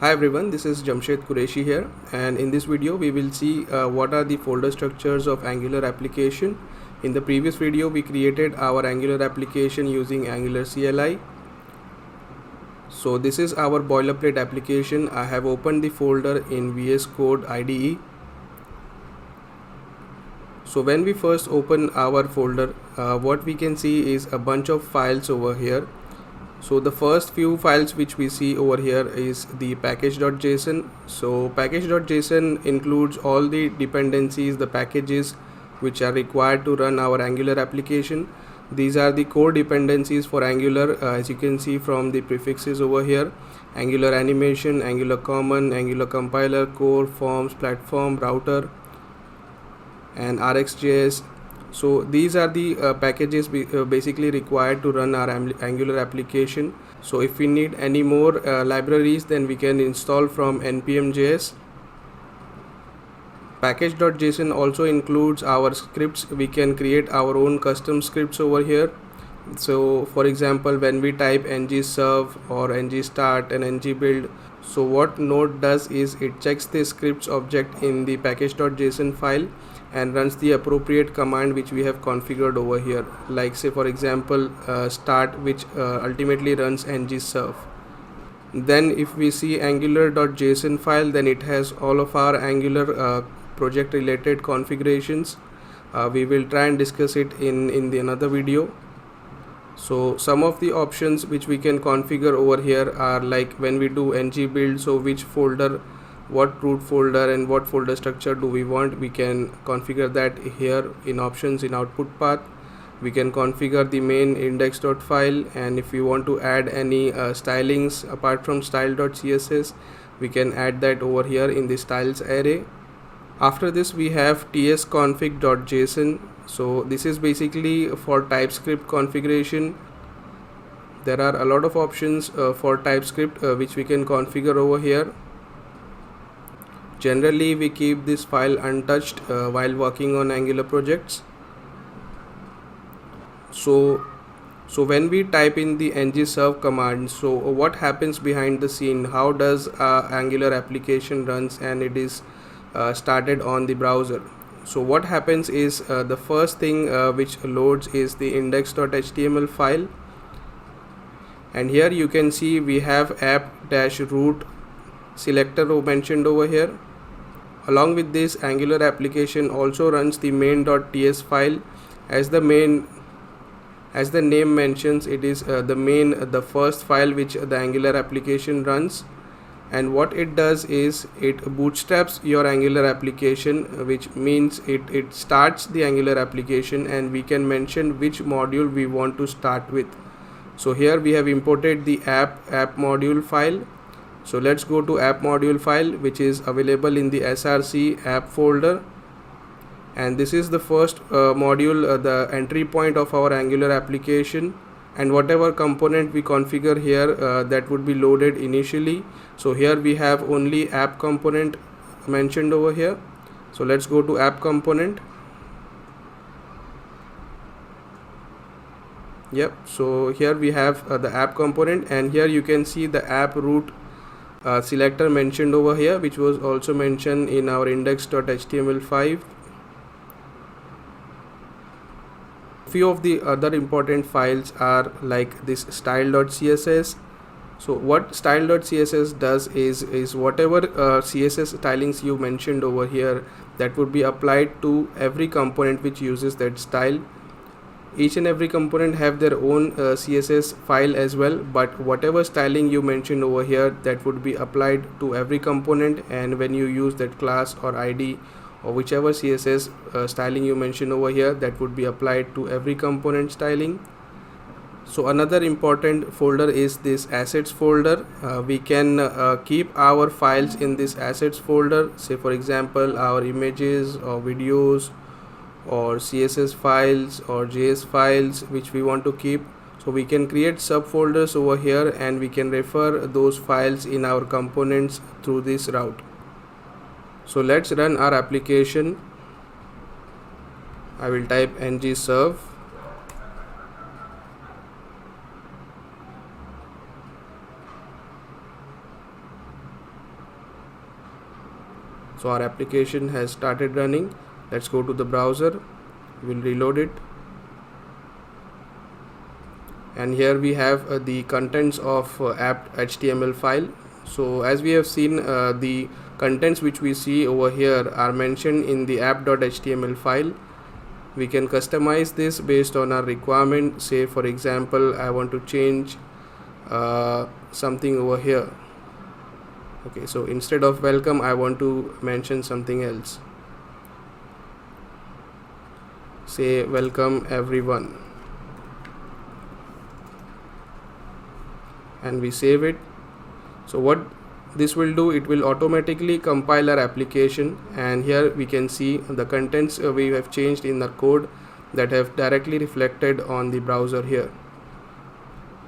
Hi everyone, this is Jamshed Qureshi here, and in this video we will see what are the folder structures of Angular application. In the previous video we created our Angular application using Angular CLI. So this is our boilerplate application. I have opened the folder in VS Code IDE. So when we first open our folder, what we can see is a bunch of files over here. So the first few files which we see over here is the package.json. So package.json includes all the dependencies, the packages which are required to run our Angular application. These are the core dependencies for Angular, as you can see from the prefixes over here: Angular animation, Angular common, Angular compiler, core, forms, platform, router, and RxJS. So these are the packages basically required to run our Angular application. So if we need any more libraries, then we can install from npm.js. Package.json also includes our scripts. We can create our own custom scripts over here. So for example, when we type ng-serve or ng-start and ng-build, so what Node does is it checks the scripts object in the package.json file and runs the appropriate command which we have configured over here, like say for example start, which ultimately runs ng-serve. Then if we see angular.json file, then it has all of our Angular project related configurations. We will try and discuss it in the another video. So some of the options which we can configure over here are like when we do ng-build, so which folder, what root folder and what folder structure do we want, we can configure that here in options in output path. We can configure the main index.file, and if we want to add any stylings apart from style.css, we can add that over here in the styles array. After this we have tsconfig.json. So this is basically for TypeScript configuration. There are a lot of options for TypeScript which we can configure over here. Generally we keep this file untouched while working on Angular projects. So when we type in the ng-serve command, so what happens behind the scene? How does Angular application runs and it is started on the browser? So what happens is the first thing which loads is the index.html file, and here you can see we have app-root selector mentioned over here. Along with this, Angular application also runs the main.ts file. As the name mentions, it is the first file which the Angular application runs. And what it does is it bootstraps your Angular application, which means it starts the Angular application, and we can mention which module we want to start with. So here we have imported the app module file. So let's go to app module file, which is available in the src app folder, and this is the first module, the entry point of our Angular application. And whatever component we configure here, that would be loaded initially. So here we have only app component mentioned over here. So let's go to app component. Yep, so here we have the app component, and here you can see the app root selector mentioned over here, which was also mentioned in our index.html5. Few of the other important files are like this style.css. So what style.css does is whatever CSS stylings you mentioned over here, that would be applied to every component which uses that style. Each and every component have their own CSS file as well, but whatever styling you mentioned over here, that would be applied to every component. And when you use that class or ID or whichever CSS styling you mention over here, that would be applied to every component styling. So another important folder is this assets folder. We can keep our files in this assets folder, say for example our images or videos or CSS files or JS files which we want to keep. So we can create subfolders over here, and we can refer those files in our components through this route. So let's run our application. I will type ng-serve. So our application has started running. Let's go to the browser. We'll reload it, and here we have the contents of app.html file. So as we have seen, the contents which we see over here are mentioned in the app.html file. We can customize this based on our requirement. Say for example, I want to change something over here. Okay, so instead of welcome, I want to mention something else. Say welcome everyone, and we save it. So what this will do, it will automatically compile our application, and here we can see the contents we have changed in the code that have directly reflected on the browser here.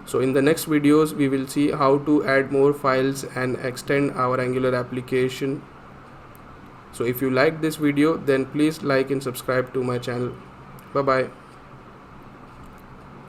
So in the next videos we will see how to add more files and extend our Angular application. So if you like this video, then please like and subscribe to my channel. Bye bye.